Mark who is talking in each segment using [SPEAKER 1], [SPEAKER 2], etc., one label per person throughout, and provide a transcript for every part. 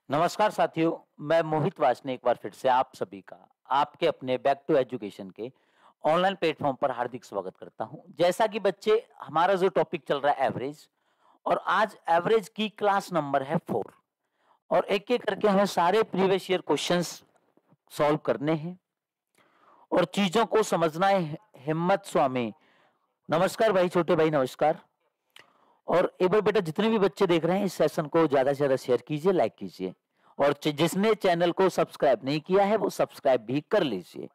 [SPEAKER 1] नमस्कार साथियों, मैं मोहित वासने एक बार फिर से आप सभी का आपके अपने बैक टू एजुकेशन के ऑनलाइन प्लेटफॉर्म पर हार्दिक स्वागत करता हूं। जैसा कि बच्चे, हमारा जो टॉपिक चल रहा है एवरेज, और आज एवरेज की क्लास नंबर है 4 और एक एक करके हमें सारे प्रीवियस ईयर क्वेश्चंस सॉल्व करने हैं और चीजों को समझना है। हिम्मत स्वामी, नमस्कार भाई, छोटे भाई नमस्कार। और एक बार बेटा, जितने भी बच्चे देख रहे हैं इस सेशन को ज्यादा से ज्यादा शेयर कीजिए, लाइक कीजिए, और जिसने चैनल को सब्सक्राइब नहीं किया है वो सब्सक्राइब भी कर लीजिए।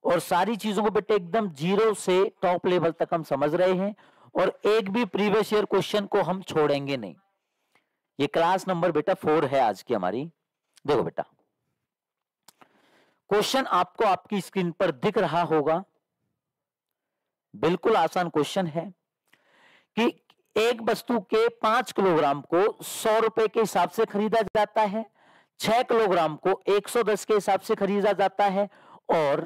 [SPEAKER 1] और सारी चीजों को बेटा एकदम जीरो से टॉप लेवल तक हम समझ रहे हैं और एक भी प्रीवियस ईयर क्वेश्चन को हम छोड़ेंगे नहीं। ये क्लास नंबर बेटा 4 है आज की हमारी। देखो बेटा, क्वेश्चन आपको आपकी स्क्रीन पर दिख रहा होगा। बिल्कुल आसान क्वेश्चन है कि एक वस्तु के 5 किलोग्राम को 100 रुपए के हिसाब से खरीदा जाता है, 6 किलोग्राम को 110 के हिसाब से खरीदा जाता है और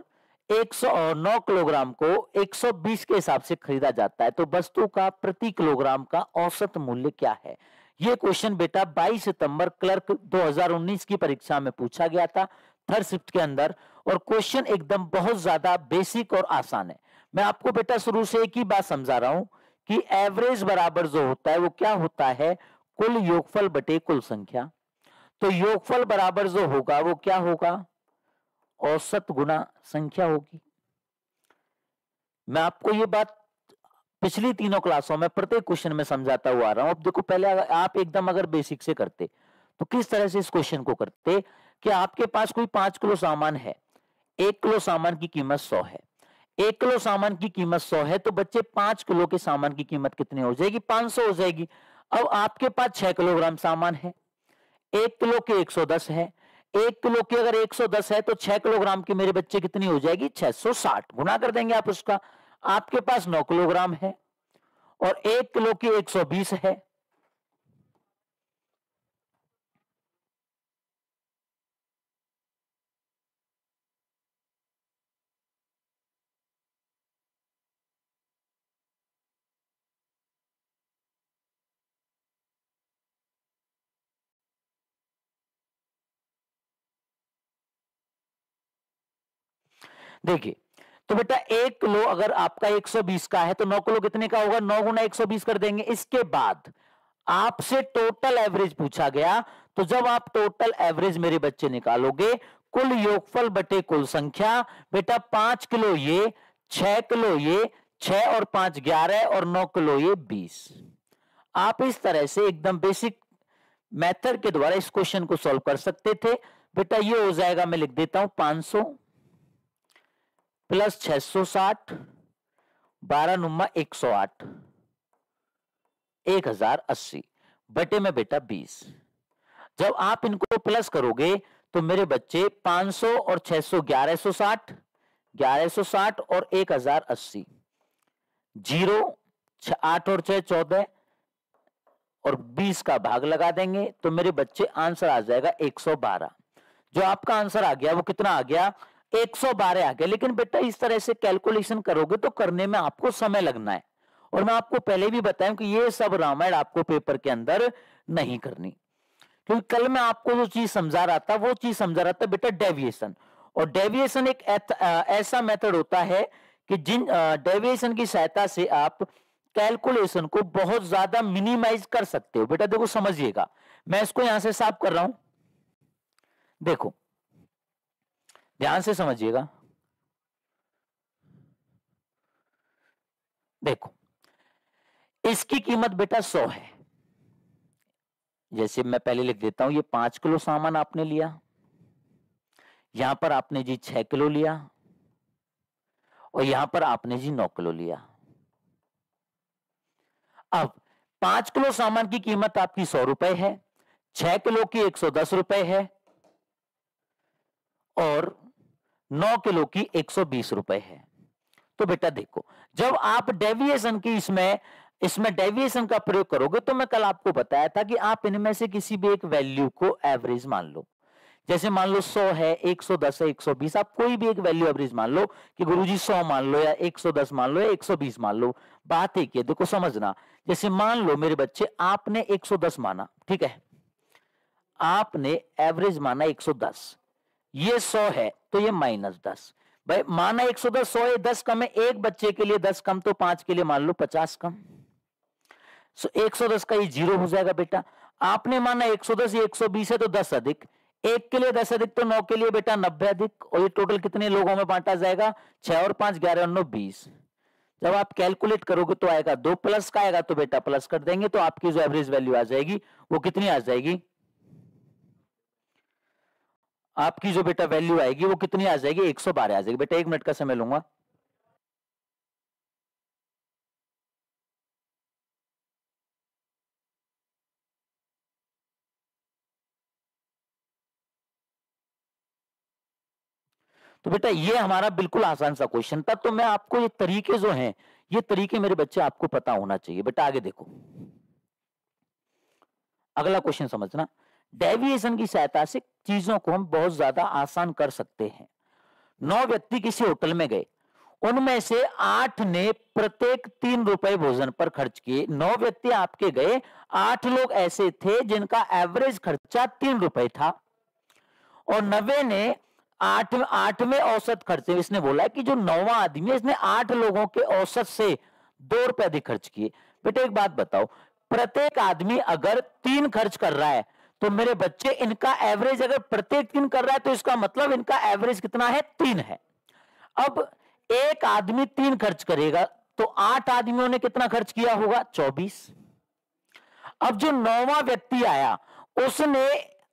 [SPEAKER 1] 109 किलोग्राम को 120 के हिसाब से खरीदा जाता है। तो वस्तु का प्रति किलोग्राम का औसत मूल्य क्या है? यह क्वेश्चन बेटा 22 सितंबर क्लर्क 2019 की परीक्षा में पूछा गया था, थर्ड शिफ्ट के अंदर। और क्वेश्चन एकदम बहुत ज्यादा बेसिक और आसान है। मैं आपको बेटा शुरू से एक ही बात समझा रहा हूं कि एवरेज बराबर जो होता है वो क्या होता है? कुल योगफल बटे कुल संख्या। तो योगफल बराबर जो होगा वो क्या होगा? औसत गुना संख्या होगी। मैं आपको ये बात पिछली तीनों क्लासों में प्रत्येक क्वेश्चन में समझाता हुआ आ रहा हूं। अब देखो, पहले आप एकदम अगर बेसिक से करते तो किस तरह से इस क्वेश्चन को करते कि आपके पास कोई 5 किलो सामान है, 1 किलो सामान की कीमत 100 है। 1 किलो सामान की कीमत 100 है तो बच्चे 5 किलो के सामान की कीमत कितनी हो जाएगी? 500 हो जाएगी। अब आपके पास 6 किलोग्राम सामान है, 1 किलो के 110 है। 1 किलो की अगर 110 है तो 6 किलोग्राम की मेरे बच्चे कितनी हो जाएगी? 660। गुना कर देंगे आप उसका। आपके पास 9 किलोग्राम है और 1 किलो की 120 है। देखिए, तो बेटा 1 किलो अगर आपका 120 का है तो 9 किलो कितने का होगा? 9 गुना 120 कर देंगे। इसके बाद आपसे टोटल एवरेज पूछा गया, तो जब आप टोटल एवरेज मेरे बच्चे निकालोगे, कुल योगफल बटे कुल संख्या, बेटा 5 किलो ये, 6 किलो ये, 6 और 5 11 और 9 किलो ये 20। आप इस तरह से एकदम बेसिक मेथड के द्वारा इस क्वेश्चन को सॉल्व कर सकते थे। बेटा ये हो जाएगा, मैं लिख देता हूं 500 प्लस 660, 12 नुमा 108, 1080 बटे में बेटा 20। जब आप इनको प्लस करोगे तो मेरे बच्चे 500 और 600 1160, 1160 और 1080, 0 8 और 6 14 और 20 का भाग लगा देंगे तो मेरे बच्चे आंसर आ जाएगा 112। जो आपका आंसर आ गया वो कितना आ गया? 112 आ गया। लेकिन बेटा इस तरह से कैलकुलेशन करोगे तो करने में आपको समय लगना है, और मैं आपको पहले भी बताया कि ये सब रामायण आपको पेपर के अंदर नहीं करनी, क्योंकि कल मैं आपको जो चीज समझा रहा था वो चीज समझा रहा था बेटा डेविएशन। और डेविएशन एक ऐसा मेथड होता है कि जिन डेविएशन की सहायता से आप कैलकुलेशन को बहुत ज्यादा मिनिमाइज कर सकते हो। बेटा देखो समझिएगा, मैं इसको यहां से साफ कर रहा हूं, देखो ध्यान से समझिएगा। देखो, इसकी कीमत बेटा 100 है। जैसे मैं पहले लिख देता हूं, ये 5 किलो सामान आपने लिया, यहां पर आपने जी 6 किलो लिया और यहां पर आपने जी 9 किलो लिया। अब 5 किलो सामान की कीमत आपकी 100 रुपए है, 6 किलो की 110 रुपए है और 9 किलो की 120 रुपए है। तो बेटा देखो, जब आप डेविएशन की इसमें डेविएशन का प्रयोग करोगे तो मैं कल आपको बताया था कि आप इनमें से किसी भी एक वैल्यू को एवरेज मान लो। जैसे मान लो 100 है, 110 है, 120, आप कोई भी एक वैल्यू एवरेज मान लो कि गुरुजी 100 मान लो या 110 मान लो या 120 मान लो। बात एक है, देखो समझना। जैसे मान लो मेरे बच्चे आपने 110 माना, ठीक है, आपने एवरेज माना 110, ये 100 है तो ये -10। भाई माना 110, 100 है, 10 कम है, एक बच्चे के लिए 10 कम तो 5 के लिए मान लो 50 कम। सो 110 का ये 0 हो जाएगा बेटा। आपने माना 110, ये 120 है तो 10 अधिक, एक के लिए 10 अधिक तो 9 के लिए बेटा 90 अधिक, और ये टोटल कितने लोगों में बांटा जाएगा? 6 और 5 11 और 9 20। जब आप कैलकुलेट करोगे तो आएगा 2 प्लस का आएगा तो बेटा प्लस कर देंगे, तो आपकी जो एवरेज वैल्यू आ जाएगी वो कितनी आ जाएगी? आपकी जो बेटा वैल्यू आएगी वो कितनी आ जाएगी? 112 आ जाएगी। बेटा 1 मिनट का समय लूंगा। तो बेटा ये हमारा बिल्कुल आसान सा क्वेश्चन था, तो मैं आपको ये तरीके जो हैं, ये तरीके मेरे बच्चे आपको पता होना चाहिए। बेटा आगे देखो, अगला क्वेश्चन समझना। डेविएशन की सहायता से चीजों को हम बहुत ज्यादा आसान कर सकते हैं। 9 व्यक्ति किसी होटल में गए, उनमें से 8 ने प्रत्येक 3 रुपए भोजन पर खर्च किए। 9 व्यक्ति आपके गए, 8 लोग ऐसे थे जिनका एवरेज खर्चा 3 रुपए था, और 90 ने 8 में औसत खर्चे। इसने बोला है कि जो 9वां आदमी है इसने 8 लोगों के औसत से 2 रुपए अधिक खर्च किए। बेटा एक बात बताओ, प्रत्येक आदमी अगर 3 खर्च कर रहा है तो मेरे बच्चे इनका एवरेज अगर प्रत्येक 3 कर रहा है तो इसका मतलब इनका एवरेज कितना है? 3 है। अब एक आदमी 3 खर्च करेगा तो 8 आदमियों ने कितना खर्च किया होगा? 24। अब जो 9वां व्यक्ति आया उसने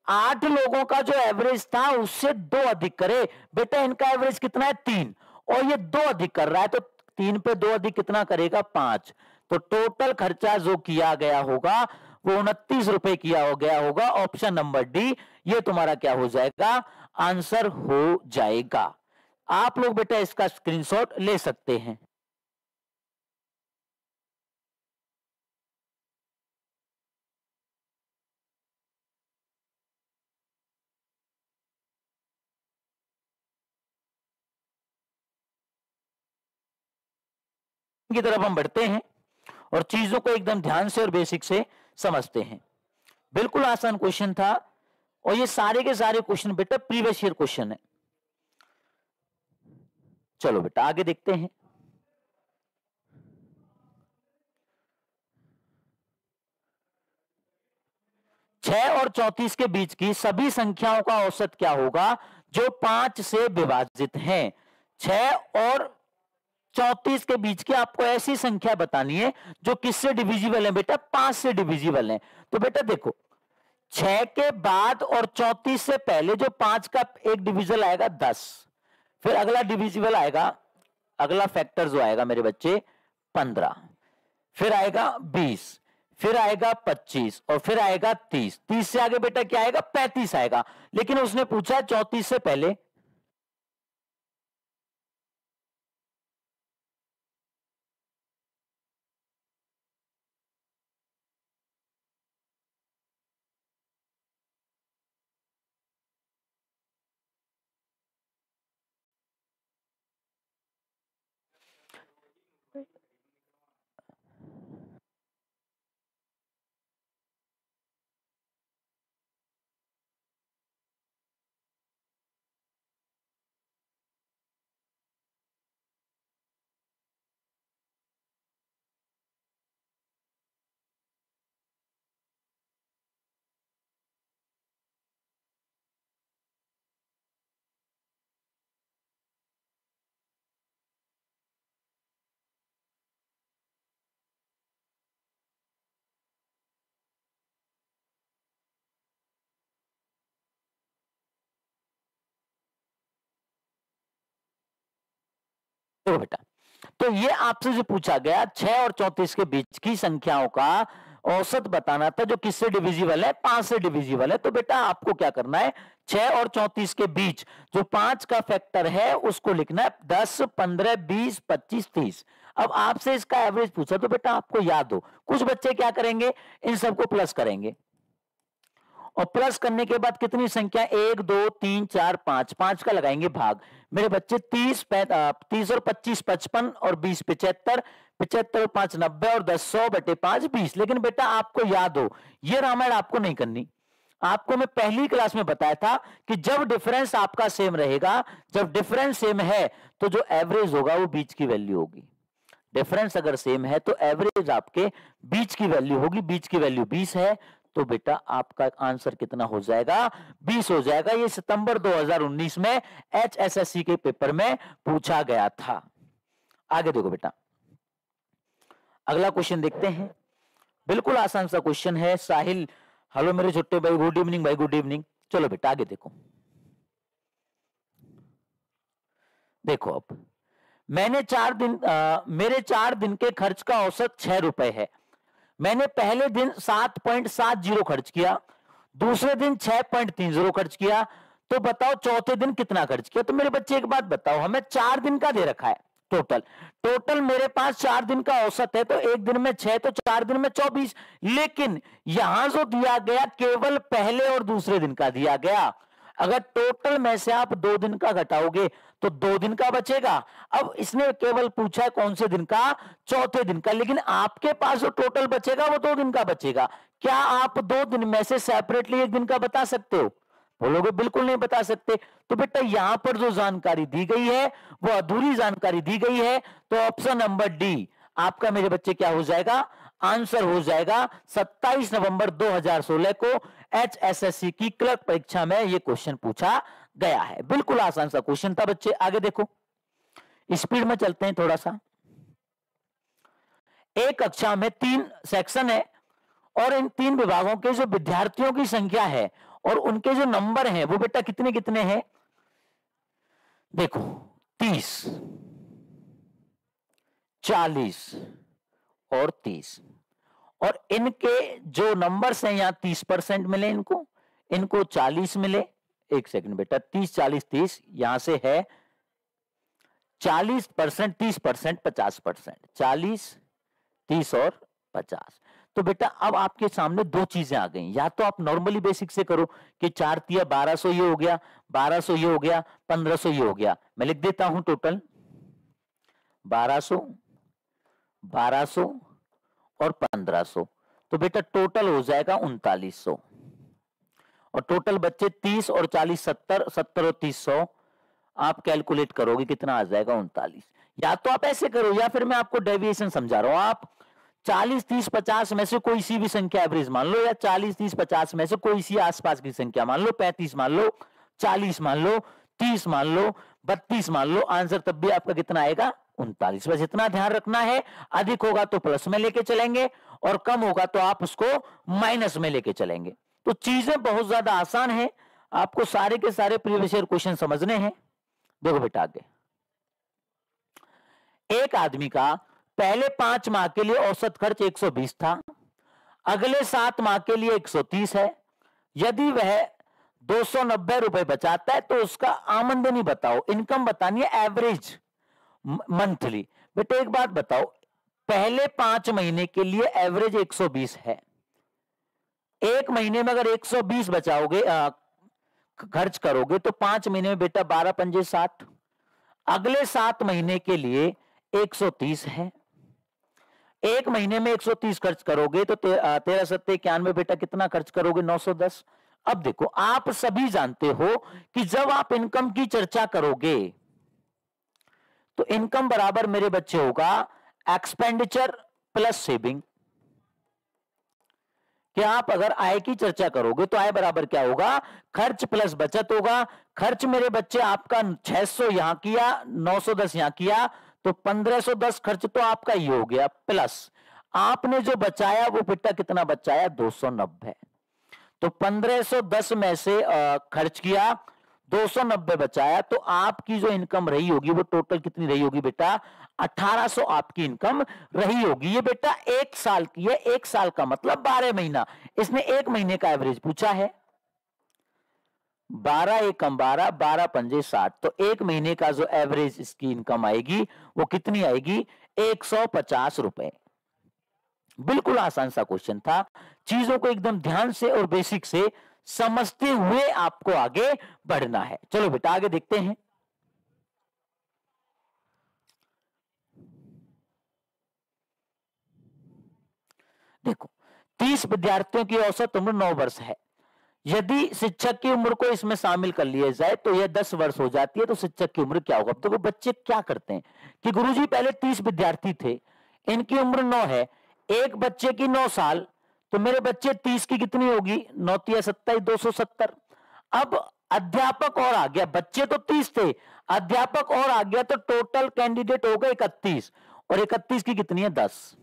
[SPEAKER 1] 8 लोगों का जो एवरेज था उससे 2 अधिक करे। बेटा इनका एवरेज कितना है? 3, और ये 2 अधिक कर रहा है तो 3 पे 2 अधिक कितना करेगा? 5। तो टोटल खर्चा जो किया गया होगा वो 29 रुपए किया हो गया होगा। ऑप्शन नंबर डी ये तुम्हारा क्या हो जाएगा? आंसर हो जाएगा। आप लोग बेटा इसका स्क्रीनशॉट ले सकते हैं। की तरफ हम बढ़ते हैं और चीजों को एकदम ध्यान से और बेसिक से समझते हैं। बिल्कुल आसान क्वेश्चन था, और ये सारे के सारे क्वेश्चन बेटा प्रीवियस ईयर क्वेश्चन है। चलो बेटा आगे देखते हैं। 6 और 34 के बीच की सभी संख्याओं का औसत क्या होगा जो 5 से विभाजित हैं? 6 और 34 के बीच की आपको ऐसी संख्या बतानी है जो किससे डिविजिबल है? बेटा 5 से डिविजिबल है। तो बेटा देखो, 6 के बाद और 34 से पहले जो 5 का एक डिविजल आएगा 10, फिर अगला डिविजिबल आएगा, अगला फैक्टर जो आएगा मेरे बच्चे 15, फिर आएगा 20, फिर आएगा 25, और फिर आएगा 30। 30 से आगे बेटा क्या आएगा? 35 आएगा। लेकिन उसने पूछा 34 से पहले। देखो बेटा, तो ये आपसे जो पूछा गया 6 और 34 के बीच की संख्याओं का औसत बताना था जो किससे डिविजिबल है? 5 से डिविजिबल है। तो बेटा आपको क्या करना है? 6 और 34 के बीच जो 5 का फैक्टर है उसको लिखना है 10, 15, 20, 25, 30। अब आपसे इसका एवरेज पूछा तो बेटा आपको याद हो, कुछ बच्चे क्या करेंगे? इन सबको प्लस करेंगे, और प्लस करने के बाद कितनी संख्या? 1, 2, 3, 4, 5, 5 का लगाएंगे भाग। मेरे बच्चे 30, 30 और 25 55, और 20 75, 75 और 5 90, और 10 100 बटे 5 20। लेकिन बेटा आपको याद हो, ये रामायण आपको नहीं करनी। आपको मैं पहली क्लास में बताया था कि जब डिफरेंस आपका सेम रहेगा, जब डिफरेंस सेम है तो जो एवरेज होगा वो बीच की वैल्यू होगी। डिफरेंस अगर सेम है तो एवरेज आपके बीच की वैल्यू होगी। बीच की वैल्यू 20 है तो बेटा आपका आंसर कितना हो जाएगा? 20 हो जाएगा। ये सितंबर 2019 में HSSC के पेपर में पूछा गया था। आगे देखो बेटा, अगला क्वेश्चन देखते हैं। बिल्कुल आसान सा क्वेश्चन है। साहिल, हेलो मेरे छोटे भाई, गुड इवनिंग भाई, गुड इवनिंग। चलो बेटा आगे देखो। देखो अब मैंने मेरे 4 दिन के खर्च का औसत 6 रुपए है। मैंने पहले दिन 7.70 खर्च किया, दूसरे दिन 6.30 खर्च किया, तो बताओ चौथे दिन कितना खर्च किया? तो मेरे बच्चे एक बात बताओ, हमें 4 दिन का दे रखा है टोटल मेरे पास 4 दिन का औसत है, तो एक दिन में 6 तो 4 दिन में 24। लेकिन यहां जो दिया गया केवल पहले और दूसरे दिन का दिया गया। अगर टोटल में से आप 2 दिन का घटाओगे तो 2 दिन का बचेगा। अब इसने केवल पूछा है कौन से दिन का? चौथे दिन का। लेकिन आपके पास जो टोटल बचेगा वो 2 दिन का बचेगा। क्या आप 2 दिन में से सेपरेटली एक दिन का बता सकते हो? बोलोगे बिल्कुल नहीं बता सकते। तो बेटा यहां पर जो जानकारी दी गई है वो अधूरी जानकारी दी गई है। तो ऑप्शन नंबर डी आपका मेरे बच्चे क्या हो जाएगा? आंसर हो जाएगा। 27 नवंबर 2016 को HSSC की क्लर्क परीक्षा में यह क्वेश्चन पूछा गया है। बिल्कुल आसान सा क्वेश्चन था बच्चे। आगे देखो, स्पीड में चलते हैं थोड़ा सा। एक कक्षा में 3 सेक्शन है और इन 3 विभागों के जो विद्यार्थियों की संख्या है और उनके जो नंबर हैं वो बेटा कितने कितने हैं? देखो 30, 40 और 30। और इनके जो नंबर्स हैं यहां 30% मिले, इनको 40 मिले। एक सेकंड बेटा, 30 40 30 यहां से है 40%, 30%, 50%, 40, 30 और 50। तो बेटा अब आपके सामने 2 चीजें आ गई। या तो आप नॉर्मली बेसिक से करो कि 4 तिया 1200 ये हो गया, 1200 ये हो गया, 1500 ये हो गया। मैं लिख देता हूं टोटल 1200, 1200 और 1500। तो बेटा टोटल हो जाएगा 3900। और टोटल बच्चे 30 और 40 70, 70 और 30 100। आप कैलकुलेट करोगे कितना आ जाएगा? 39। या तो आप ऐसे करो या फिर मैं आपको डेविएशन समझा रहा हूं। आप 40 30 50 में से कोई सी भी संख्या एवरेज मान लो, या 40 30 50 में से कोई सी आसपास की संख्या मान लो। 35 मान लो, 40 मान लो, 30 मान लो, 32 मान लो। आंसर तब भी आपका कितना आएगा? 39। बस इतना ध्यान रखना है, अधिक होगा तो प्लस में लेके चलेंगे और कम होगा तो आप उसको माइनस में लेके चलेंगे। तो चीजें बहुत ज्यादा आसान है। आपको सारे के सारे प्रीवियस ईयर क्वेश्चन समझने हैं। देखो बेटा आगे, एक आदमी का पहले 5 माह के लिए औसत खर्च 120 था, अगले 7 माह के लिए 130 है। यदि वह 290 रुपए बचाता है तो उसका आमदनी बताओ। इनकम बतानी है एवरेज मंथली। बेटे एक बात बताओ, पहले 5 महीने के लिए एवरेज 120 है। एक महीने में अगर 120 बचाओगे खर्च करोगे तो 5 महीने में बेटा 12 पंजे 60। अगले 7 महीने के लिए 130 है। एक महीने में 130 खर्च करोगे तो 13 सत्ते 91 बेटा कितना खर्च करोगे? 910। अब देखो, आप सभी जानते हो कि जब आप इनकम की चर्चा करोगे तो इनकम बराबर मेरे बच्चे होगा एक्सपेंडिचर प्लस सेविंग। कि आप अगर आय की चर्चा करोगे तो आय बराबर क्या होगा? खर्च प्लस बचत होगा। खर्च मेरे बच्चे आपका 600 यहां किया, 910 यहां किया, तो 1510 खर्च तो आपका ही हो गया, प्लस आपने जो बचाया वो बेटा कितना बचाया? 290। तो 1510 में से खर्च किया, 290 बचाया, तो आपकी जो इनकम रही होगी वो टोटल कितनी रही होगी बेटा? 1800 आपकी इनकम रही होगी। ये बेटा 1 साल की है। 1 साल का मतलब 12 महीना। इसने 1 महीने का एवरेज पूछा है। 12 एकम 12, 12 पंजे 60। तो 1 महीने का जो एवरेज इसकी इनकम आएगी वो कितनी आएगी? 150 रुपए। बिल्कुल आसान सा क्वेश्चन था। चीजों को एकदम ध्यान से और बेसिक से समझते हुए आपको आगे बढ़ना है। चलो बेटा आगे देखते हैं। देखो, 30 विद्यार्थियों की औसत उम्र 9 वर्ष है। यदि शिक्षक की उम्र को इसमें शामिल कर लिया जाए तो यह 10 वर्ष हो जाती है, तो शिक्षक की उम्र क्या होगा? तो वो बच्चे क्या करते हैं कि गुरुजी पहले 30 विद्यार्थी थे, इनकी उम्र 9 है, एक बच्चे की 9 साल, तो मेरे बच्चे 30 की कितनी होगी? 9 तिया 27, 270। अब अध्यापक और आ गया, बच्चे तो 30 थे, अध्यापक और आ गया, तो टोटल कैंडिडेट हो गए 31, और 31 की कितनी है? 10।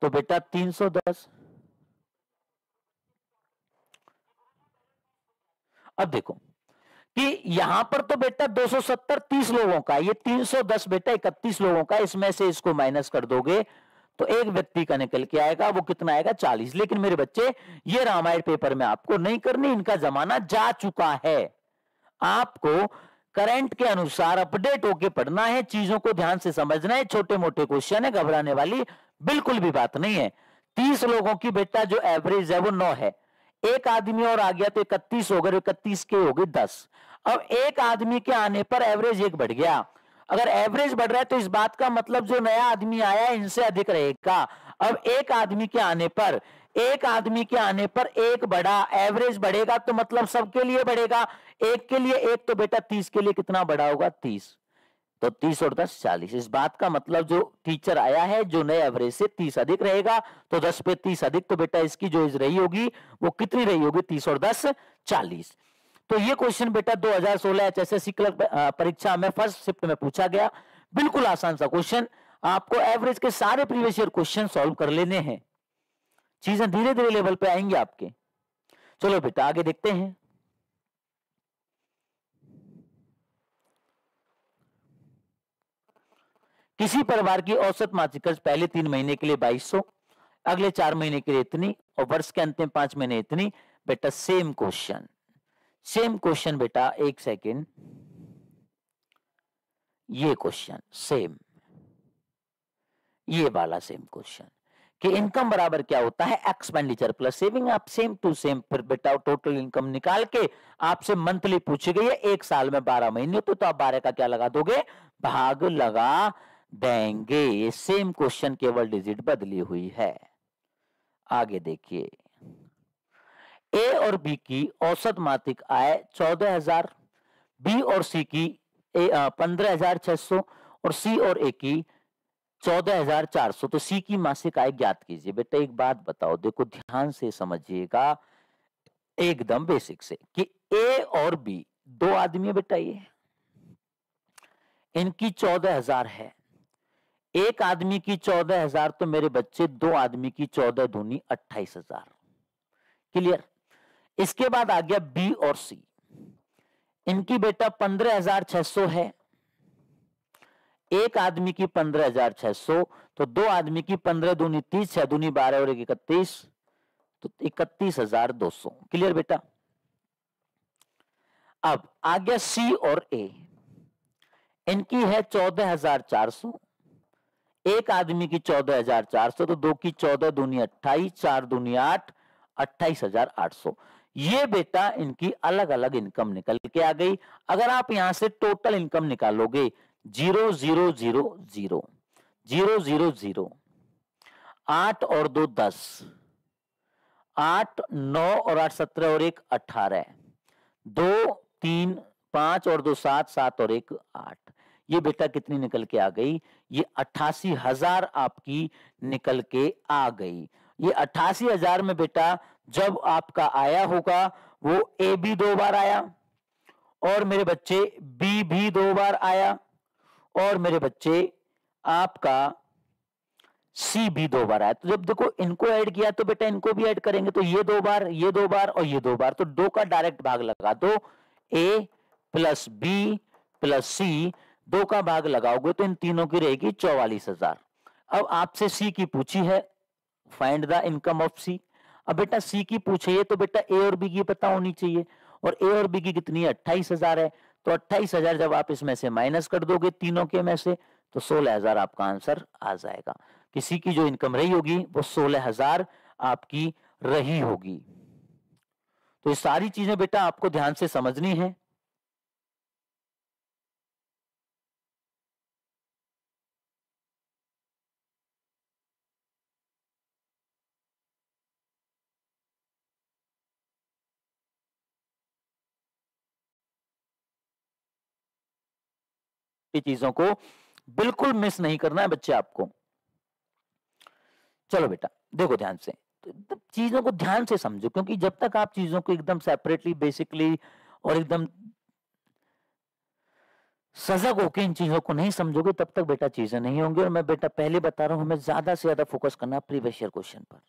[SPEAKER 1] तो बेटा 310। अब देखो कि यहां पर तो बेटा 270 30 लोगों का, ये 310 बेटा 31 लोगों का, इसमें से इसको माइनस कर दोगे तो एक व्यक्ति का निकल के आएगा, वो कितना आएगा? 40। लेकिन मेरे बच्चे ये रामायण पेपर में आपको नहीं करनी, इनका जमाना जा चुका है। आपको करंट के अनुसार अपडेट होके पढ़ना है, चीजों को ध्यान से समझना है, छोटे मोटे क्वेश्चन है, घबराने वाली बिल्कुल भी बात नहीं है। 30 लोगों की बेटा जो एवरेज है वो 9 है, एक आदमी और आ गया तो 31 हो गए, 31 के हो गए 10। अब एक आदमी के आने पर एवरेज एक बढ़ गया, अगर एवरेज बढ़ रहा है तो इस बात का मतलब जो नया आदमी आया है इनसे अधिक रहेगा। अब एक आदमी के आने पर, एक आदमी के आने पर एक बढ़ा, एवरेज बढ़ेगा तो मतलब सबके लिए बढ़ेगा, एक के लिए एक, तो बेटा 30 के लिए कितना बढ़ा होगा? 30। तो 30 और 10 40। इस बात का मतलब जो टीचर आया है जो नए एवरेज से 30 अधिक रहेगा, तो 10 पे 30 अधिक, तो बेटा इसकी जो एज रही होगी वो कितनी रही होगी? 30 और 10 40। तो ये क्वेश्चन बेटा 2016 एचएसएससी क्लर्क परीक्षा में फर्स्ट शिफ्ट में पूछा गया। बिल्कुल आसान सा क्वेश्चन, आपको एवरेज के सारे प्रीवियस ईयर क्वेश्चन सॉल्व कर लेने हैं, चीजें धीरे धीरे लेवल पे आएंगे आपके। चलो बेटा आगे देखते हैं। किसी परिवार की औसत मासिक खर्च पहले 3 महीने के लिए 2200, अगले 4 महीने के लिए इतनी, और वर्ष के अंतिम 5 महीने इतनी। बेटा सेम क्वेश्चन, सेम क्वेश्चन बेटा, एक सेकेंड, ये क्वेश्चन सेम, ये वाला सेम क्वेश्चन कि इनकम बराबर क्या होता है? Expenditure plus saving. आप सेम टू सेम फिर बेटा टोटल इनकम निकाल के आपसे मंथली पूछी गई है, एक साल में 12 महीने होते, तो आप 12 का क्या लगा दोगे? भाग लगा देंगे। ये सेम क्वेश्चन, केवल डिजिट बदली हुई है। आगे देखिए, ए और बी की औसत मासिक आय 14,000, बी और सी की 15,600, और सी और ए की 14,400। तो सी की मासिक आय ज्ञात कीजिए। बेटा एक बात बताओ, देखो ध्यान से समझिएगा, एकदम बेसिक से, कि ए और बी दो आदमी है बेटा, ये इनकी 14,000 है, एक आदमी की 14,000, तो मेरे बच्चे दो आदमी की 14 दूनी 28,000। क्लियर? इसके बाद आ गया बी और सी, इनकी बेटा 15,600 है, एक आदमी की 15,600, तो दो आदमी की 15 दूनी 30, 6 दूनी 12 और 31, तो 31,200। क्लियर बेटा? अब आ गया सी और ए, इनकी है 14,400, एक आदमी की 14,400, तो दो की 14 दूनी 28, 4 दूनी 8, 28,800। ये बेटा इनकी अलग अलग इनकम निकल के आ गई। अगर आप यहां से टोटल इनकम निकालोगे, 0 0 0 0 0 0 0, 8 और 2 10, 8 9 और 8 17 और 1 18, 2 3 5 और 2 7, 7 और 1 8। ये बेटा कितनी निकल के आ गई? ये 88,000 आपकी निकल के आ गई। ये 88,000 में बेटा जब आपका आया होगा, वो ए भी 2 बार आया, और मेरे बच्चे बी भी 2 बार आया, और मेरे बच्चे आपका सी भी 2 बार आया। तो जब देखो इनको ऐड किया तो बेटा इनको भी ऐड करेंगे, तो ये 2 बार, ये 2 बार और ये 2 बार, तो 2 का डायरेक्ट भाग लगा दो, ए प्लस बी प्लस सी, 2 का भाग लगाओगे तो इन तीनों की रहेगी 44,000। अब आपसे सी की पूछी है, फाइंड द इनकम ऑफ सी। अब बेटा सी की पूछी है तो बेटा ए और बी की पता होनी चाहिए, और ए और बी की कितनी है? 28,000 है, तो 28,000 जब आप इसमें से माइनस कर दोगे तीनों के में से, तो 16,000 आपका आंसर आ जाएगा। किसी की जो इनकम रही होगी वो 16,000 आपकी रही होगी। तो ये सारी चीजें बेटा आपको ध्यान से समझनी है। छोटी चीजों को बिल्कुल मिस नहीं करना है बच्चे आपको। चलो बेटा देखो ध्यान से, तो चीजों को ध्यान से समझो, क्योंकि जब तक आप चीजों को एकदम सेपरेटली बेसिकली और एकदम सजग होकर इन चीजों को नहीं समझोगे तब तक बेटा चीजें नहीं होंगी। और मैं बेटा पहले बता रहा हूं, हमें ज्यादा से ज्यादा फोकस करना प्रीवियस ईयर क्वेश्चन पर,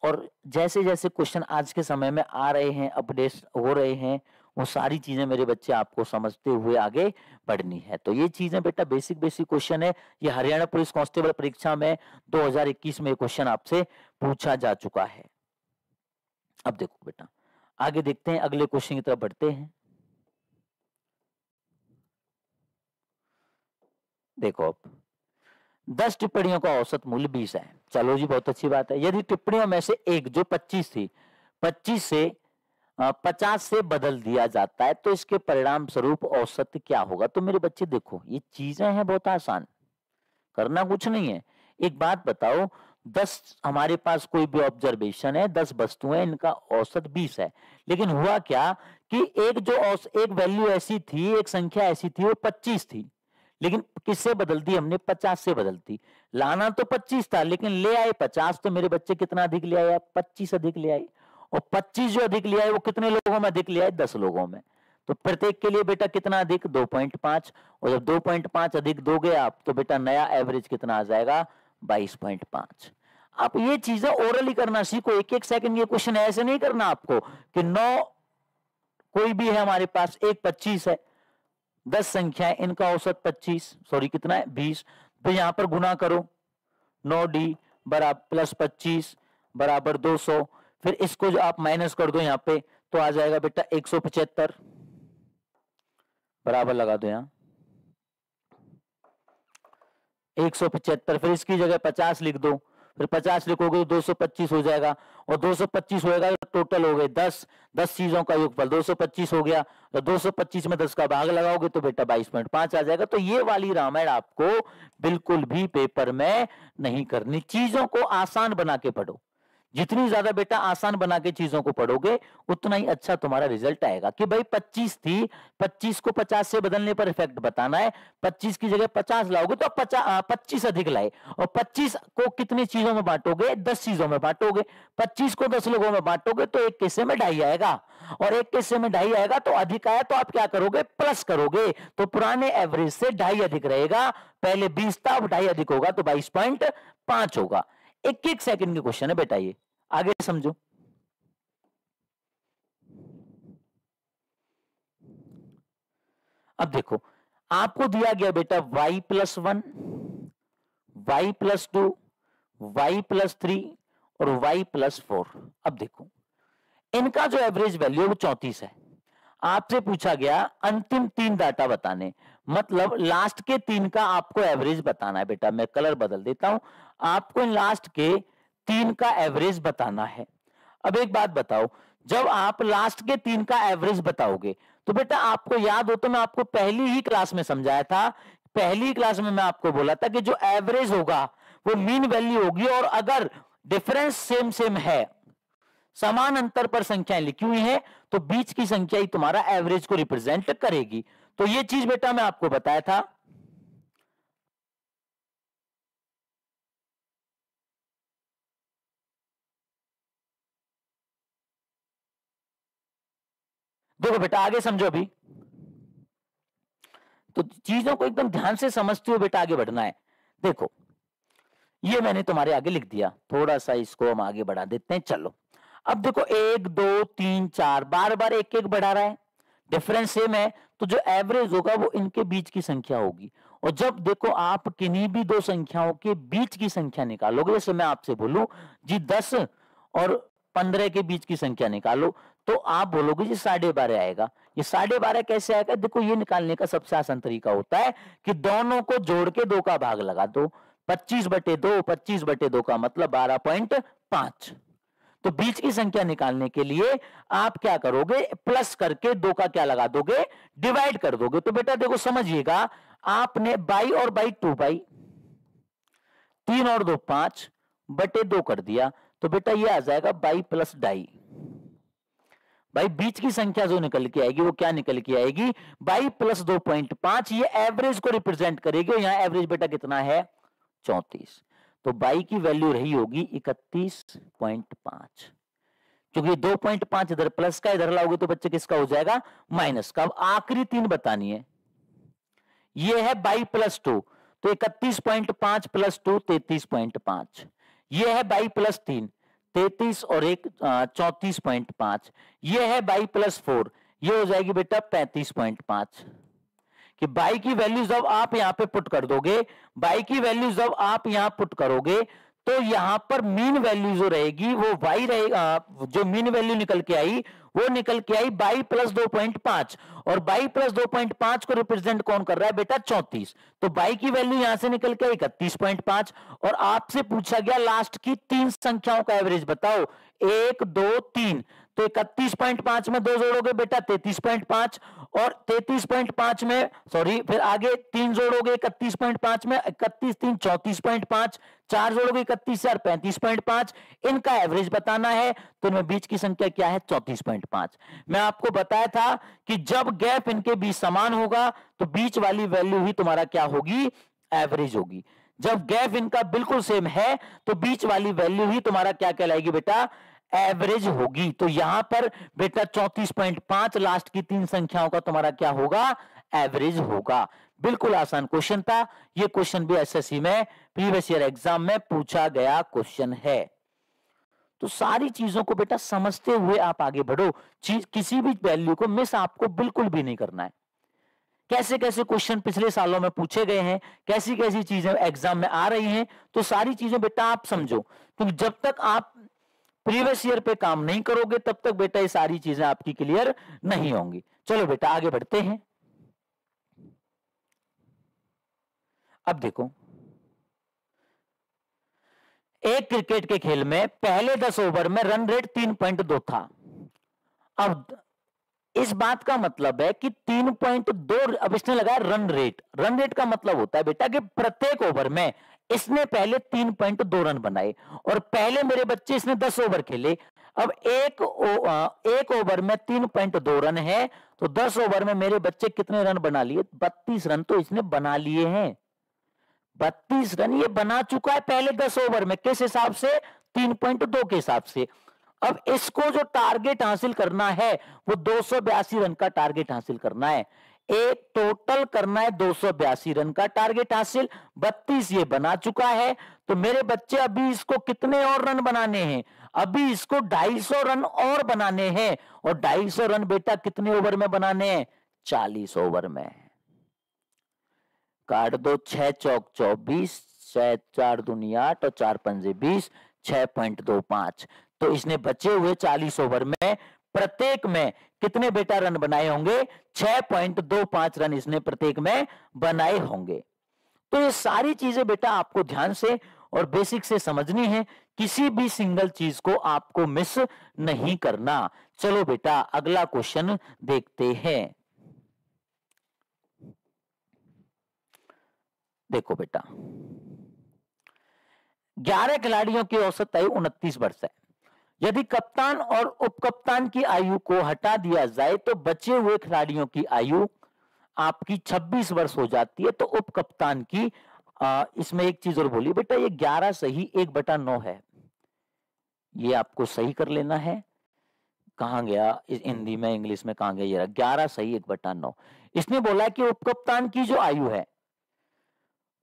[SPEAKER 1] और जैसे जैसे क्वेश्चन आज के समय में आ रहे हैं, अपडेट हो रहे हैं, वो सारी चीजें मेरे बच्चे आपको समझते हुए आगे बढ़नी है। तो ये चीजें बेटा बेसिक बेसिक क्वेश्चन है, ये हरियाणा पुलिस कांस्टेबल परीक्षा में 2021 में क्वेश्चन आपसे पूछा जा चुका है। अब देखो बेटा आगे देखते हैं, अगले क्वेश्चन की तरफ बढ़ते हैं। देखो अब 10 टिप्पणियों का औसत मूल्य 20 है। चलो जी बहुत अच्छी बात है। यदि टिप्पणियों में से एक जो 25 थी, 25 से 50 से बदल दिया जाता है तो इसके परिणाम स्वरूप औसत क्या होगा? तो मेरे बच्चे देखो ये चीजें हैं बहुत आसान, करना कुछ नहीं है। एक बात बताओ, 10 हमारे पास कोई भी ऑब्जर्वेशन है, 10 वस्तुएं, इनका औसत 20 है, लेकिन हुआ क्या कि एक वैल्यू ऐसी थी, एक संख्या ऐसी थी, वो 25 थी, लेकिन किससे बदल दी हमने? 50 से बदल दी। लाना तो 25 था लेकिन ले आए 50, तो मेरे बच्चे कितना अधिक ले आए? 25 अधिक ले आए। और 25 जो अधिक ले आए वो कितने लोगों में अधिक ले आए? 10 लोगों में। तो प्रत्येक के लिए बेटा कितना अधिक? 2.5। और जब 2.5 अधिक दोगे आप तो बेटा नया एवरेज कितना आ जाएगा? 22.5। आप ये चीजें ओरली करना सीखो, एक एक सेकंड ये क्वेश्चन ऐसे नहीं करना आपको कि 9 कोई भी है हमारे पास, एक 25 है, 10 संख्याएं, इनका औसत 25, सॉरी कितना है? 20। तो यहां पर गुना करो, 9D बराबर प्लस 25 बराबर 200, फिर इसको जो आप माइनस कर दो यहां पे तो आ जाएगा बेटा 175 बराबर लगा दो यहां 175, फिर इसकी जगह 50 लिख दो, फिर 50 लिखोगे तो 225 हो जाएगा, और 225 होएगा तो टोटल हो गए 10 चीजों का योगफल 225 हो गया, तो 225 में 10 का भाग लगाओगे तो बेटा 22.5 आ जाएगा। तो ये वाली रामायण आपको बिल्कुल भी पेपर में नहीं करनी, चीजों को आसान बना के पढ़ो। जितनी ज्यादा बेटा आसान बना के चीजों को पढ़ोगे उतना ही अच्छा तुम्हारा रिजल्ट आएगा। कि भाई 25 थी, 25 को 50 से बदलने पर इफेक्ट बताना है, 25 की जगह 50 लाओगे तो 25 अधिक लाए, और 25 को कितनी चीजों में बांटोगे? 10 चीजों में बांटोगे। 25 को 10 लोगों में बांटोगे तो एक किस्से में 2.5 आएगा, और एक किस्से में 2.5 आएगा तो अधिक आया तो आप क्या करोगे? प्लस करोगे, तो पुराने एवरेज से 2.5 अधिक रहेगा। पहले 20 था, अब 2.5 अधिक होगा तो 22.5 होगा। एक एक सेकंड के क्वेश्चन है बेटा, ये आगे समझो। अब देखो आपको दिया गया बेटा y+1, y+2, y+3 और y+4। अब देखो इनका जो एवरेज वैल्यू है वो 34 है। आपसे पूछा गया अंतिम 3 डाटा बताने, मतलब लास्ट के 3 का आपको एवरेज बताना है। बेटा मैं कलर बदल देता हूं, आपको इन लास्ट के 3 का एवरेज बताना है। अब एक बात बताओ, जब आप लास्ट के 3 का एवरेज बताओगे तो बेटा आपको याद हो तो मैं आपको पहली ही क्लास में समझाया था, पहली क्लास में मैं आपको बोला था कि जो एवरेज होगा वो मीन वैल्यू होगी, और अगर डिफरेंस सेम सेम है, समान अंतर पर संख्याएं लिखी हुई हैं, तो बीच की संख्या ही तुम्हारा एवरेज को रिप्रेजेंट करेगी। तो ये चीज बेटा मैं आपको बताया था। देखो बेटा आगे समझो अभी, तो चीजों को एकदम ध्यान से समझते हुए बेटा आगे बढ़ना है। देखो ये मैंने तुम्हारे आगे लिख दिया, थोड़ा सा इसको हम आगे बढ़ा देते हैं। चलो अब देखो 1 2 3 4 बार बार एक एक बढ़ा रहा है, डिफरेंस सेम है, तो जो एवरेज होगा वो इनके बीच की संख्या होगी। और जब देखो आप किन्हीं भी दो संख्याओं के बीच की संख्या निकालोगे, जैसे मैं आपसे बोलूं जी 10 और 15 के बीच की संख्या निकालो, तो आप बोलोगे जी 12.5 आएगा। ये 12.5 कैसे आएगा? देखो ये निकालने का सबसे आसान तरीका होता है कि दोनों को जोड़ के 2 का भाग लगा दो, 25/2, 25/2 का मतलब 12.5। तो बीच की संख्या निकालने के लिए आप क्या करोगे? प्लस करके 2 का क्या लगा दोगे? डिवाइड कर दोगे। तो बेटा देखो समझिएगा, आपने बाई और बाई 2 बाई, 3 और 2 5/2 कर दिया, तो बेटा ये आ जाएगा बाई प्लस डाई, भाई बीच की संख्या जो निकल के आएगी वो क्या निकल के आएगी, 22 प्लस 2.5, ये एवरेज को रिप्रेजेंट करेगी। और यहाँ एवरेज बेटा कितना है 34, तो 22 की वैल्यू रही होगी 31.5, क्योंकि 2.5 इधर प्लस का, इधर लाओगे तो बच्चे किसका हो जाएगा माइनस का। अब आखिरी 3 बतानी है, ये है 22 प्लस 2, तो 31.5 प्लस 2 33.5, ये है 22 प्लस 3 33 और 1 34.5, ये है 22 प्लस 4, ये हो जाएगी बेटा 35.5। कि बाई की वैल्यू जब आप यहां पे पुट कर दोगे, बाई की वैल्यू जब आप यहां पुट करोगे, तो यहां पर मीन वैल्यू जो रहेगी वो वाई रहेगा। जो मीन वैल्यू निकल के आई वो निकल के आई 22 प्लस 2.5, और 22 प्लस 2.5 को रिप्रेजेंट कौन कर रहा है बेटा 34, तो 22 की वैल्यू यहां से निकल के आई 31.5। और आपसे पूछा गया लास्ट की 3 संख्याओं का एवरेज बताओ, 1 2 3, तो 31.5 में 2 जोड़ोगे बेटा 33.5, और 33.5 में सॉरी फिर आगे 3 जोड़ोगे 31.5 में, 31 3 34.5, 4 जोड़ोगे 31 4 35.5, इनका एवरेज बताना है। तो इनमें बीच की संख्या क्या है 34.5। मैं आपको बताया था कि जब गैप इनके बीच समान होगा तो बीच वाली वैल्यू ही तुम्हारा क्या होगी एवरेज होगी। जब गैप इनका बिल्कुल सेम है तो बीच वाली वैल्यू ही तुम्हारा क्या कहलाएगी बेटा एवरेज होगी। तो यहां पर बेटा 34.5 लास्ट की 3 संख्याओं का तुम्हारा क्या होगा एवरेज होगा। बिल्कुल आसान क्वेश्चन था, यह क्वेश्चन भी एसएससी में प्रीवियस ईयर एग्जाम में पूछा गया क्वेश्चन है। तो सारी चीजों को बेटा समझते हुए आप आगे बढ़ो, किसी भी वैल्यू को मिस आपको बिल्कुल भी नहीं करना है। कैसे कैसे क्वेश्चन पिछले सालों में पूछे गए हैं, कैसी कैसी चीजें एग्जाम में आ रही हैं, तो सारी चीजें बेटा आप समझो, क्योंकि जब तक आप प्रीवियस ईयर पे काम नहीं करोगे तब तक बेटा ये सारी चीजें आपकी क्लियर नहीं होंगी। चलो बेटा आगे बढ़ते हैं। अब देखो, एक क्रिकेट के खेल में पहले 10 ओवर में रन रेट 3.2 था। अब इस बात का मतलब है कि 3.2, अब इसने लगाया रन रेट। रन रेट का मतलब होता है बेटा कि प्रत्येक ओवर में इसने पहले 3.2 रन बनाए, और पहले मेरे बच्चे इसने 10 ओवर खेले। अब एक ओवर में 3.2 रन है, तो 10 ओवर में मेरे बच्चे कितने रन बना लिए 32 रन तो इसने बना लिए हैं। 32 रन ये बना चुका है पहले 10 ओवर में, किस हिसाब से 3.2 के हिसाब से। अब इसको जो टारगेट हासिल करना है वो 282 रन का टारगेट हासिल करना है। एक टोटल करना है 282 रन का टारगेट हासिल, 32 ये बना चुका है। तो मेरे बच्चे अभी इसको कितने और रन बनाने हैं, अभी इसको 250 रन और बनाने हैं। और 250 रन बेटा कितने ओवर में बनाने हैं 40 ओवर में। काट दो, 6 चौक 24, 6 4 दूनी 8 और 4 पंजे 20, 6.25। तो इसने बचे हुए 40 ओवर में प्रत्येक में कितने बेटा रन बनाए होंगे 6.25 रन इसने प्रत्येक में बनाए होंगे। तो ये सारी चीजें बेटा आपको ध्यान से और बेसिक से समझनी है, किसी भी सिंगल चीज को आपको मिस नहीं करना। चलो बेटा अगला क्वेश्चन देखते हैं। देखो बेटा, 11 खिलाड़ियों की औसत आयु 29 वर्ष है। यदि कप्तान और उपकप्तान की आयु को हटा दिया जाए तो बचे हुए खिलाड़ियों की आयु आपकी 26 वर्ष हो जाती है। तो उपकप्तान की इसमें एक चीज और बोली बेटा, ये 11 सही 1/9 है, ये आपको सही कर लेना है। कहां गया हिंदी में, इंग्लिश में कहां गया, ये 11 सही 1/9। इसने बोला कि उपकप्तान की जो आयु है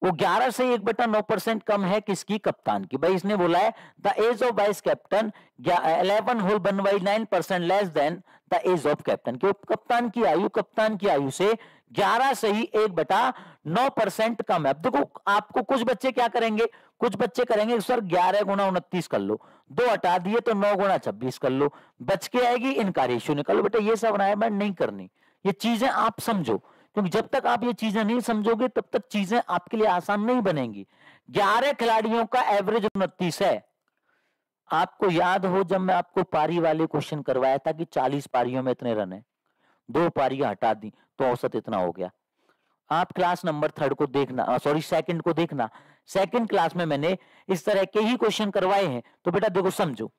[SPEAKER 1] वो 11 से 1/9% कम है किसकी कप्तान की। भाई इसने बोला है the age of vice captain 11.9% less than the age of captain, कि कप्तान की आयु कप्तान की आयु से 11 से ही 1/9% कम है। अब देखो आपको कुछ बच्चे क्या करेंगे, कुछ बच्चे करेंगे सर 11 गुना 29 कर लो, 2 हटा दिए तो 9 गुना 26 कर लो, बच के आएगी, इनका रेशियो निकालो। बेटा ये सब अरेंजमेंट नहीं करनी, ये चीजें आप समझो, क्योंकि जब तक आप ये चीजें नहीं समझोगे तब तक चीजें आपके लिए आसान नहीं बनेंगी। 11 खिलाड़ियों का एवरेज 29 है। आपको याद हो जब मैं आपको पारी वाले क्वेश्चन करवाया था कि 40 पारियों में इतने रन है, 2 पारियां हटा दी तो औसत इतना हो गया। आप क्लास नंबर 3 को देखना, सॉरी 2nd को देखना, 2nd क्लास में मैंने इस तरह के ही क्वेश्चन करवाए हैं। तो बेटा देखो समझो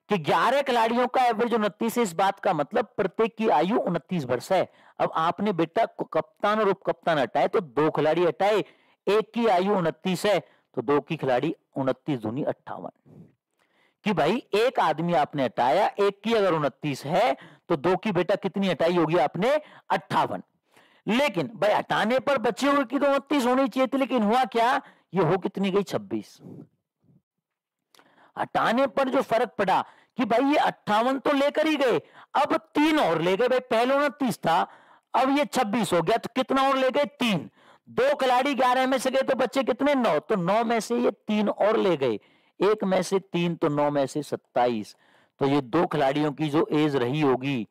[SPEAKER 1] कि 11 खिलाड़ियों का एवरेज 29 है, इस बात का मतलब प्रत्येक की आयु 29 वर्ष है। अब आपने बेटा कप्तान और उप कप्तान हटाए तो 2 खिलाड़ी हटाए, एक की आयु 29 है तो 2 की खिलाड़ी 29 दूनी 58, कि भाई एक आदमी आपने हटाया, एक की अगर 29 है तो 2 की बेटा कितनी हटाई होगी आपने? 58। लेकिन भाई हटाने पर बचे हुए की तो 29 होनी चाहिए थी, लेकिन हुआ क्या, ये हो कितनी गई? 26। हटाने पर जो फर्क पड़ा कि भाई ये 58 तो लेकर ही गए, अब 3 और ले गए। भाई पहले 29 था, अब ये 26 हो गया, तो कितना और ले गए? 3। 2 खिलाड़ी 11 में से गए तो बच्चे कितने? 9। तो 9 में से ये 3 और ले गए, 1 में से 3 तो 9 में से 27। तो ये 2 खिलाड़ियों की जो एज रही होगी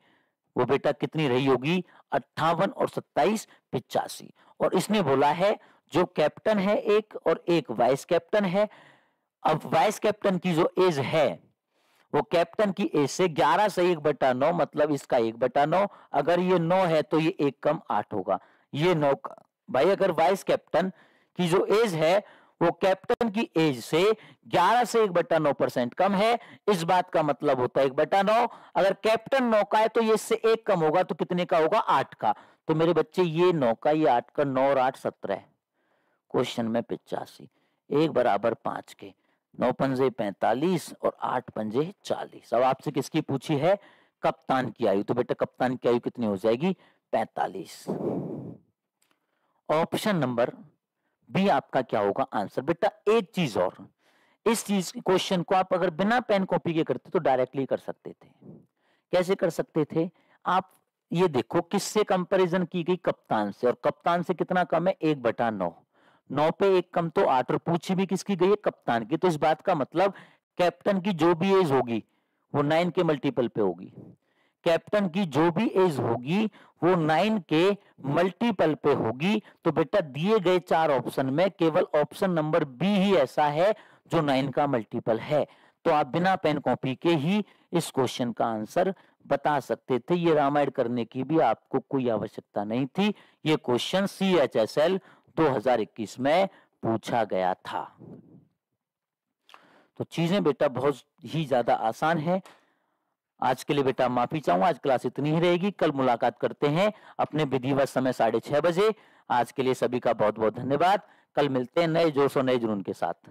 [SPEAKER 1] वो बेटा कितनी रही होगी? 58 और 27 85। और इसने बोला है जो कैप्टन है एक और एक वाइस कैप्टन है। अब वाइस कैप्टन की जो एज है वो कैप्टन की एज से 11 से 1/9, मतलब इसका 1/9। अगर ये 9 है तो ये 1 कम 8 होगा, ये 9 का। भाई अगर वाइस कैप्टन की जो एज है वो कैप्टन की एज से 11 से 1/9% कम है, इस बात का मतलब होता है 1/9। अगर कैप्टन 9 का है तो ये इससे 1 कम होगा, तो कितने का होगा? 8 का। तो मेरे बच्चे ये 9 का, ये 8 का, 9 और 8 17। क्वेश्चन में 85, 1 बराबर 5 के। 9 पंजे 45 और 8 पंजे 40। अब आपसे किसकी पूछी है? कप्तान की आयु। तो बेटा कप्तान की आयु कितनी हो जाएगी? 45। ऑप्शन नंबर बी आपका क्या होगा आंसर? बेटा एक चीज और, इस चीज क्वेश्चन को आप अगर बिना पेन कॉपी के करते तो डायरेक्टली कर सकते थे। कैसे कर सकते थे? आप ये देखो किससे कंपैरिजन की गई? कप्तान से। और कप्तान से कितना कम है? 1/9। 9 पे 1 कम तो 8। और पूछी भी किसकी गई है? कप्तान की। तो इस बात का मतलब कैप्टन की जो भी एज होगी वो 9 के मल्टीपल पे होगी। कैप्टन की जो भी एज होगी वो 9 के मल्टीपल पे होगी। तो बेटा दिए गए 4 ऑप्शन में केवल ऑप्शन नंबर बी ही ऐसा है जो 9 का मल्टीपल है। तो आप बिना पेन कॉपी के ही इस क्वेश्चन का आंसर बता सकते थे। ये रामायण करने की भी आपको कोई आवश्यकता नहीं थी। ये क्वेश्चन CHSL 2021 में पूछा गया था। तो चीजें बेटा बहुत ही ज्यादा आसान है। आज के लिए बेटा माफी चाहूंगा, आज क्लास इतनी ही रहेगी। कल मुलाकात करते हैं अपने विधिवत समय 6:30 बजे। आज के लिए सभी का बहुत बहुत धन्यवाद। कल मिलते हैं नए जोश और नए जुनून के साथ।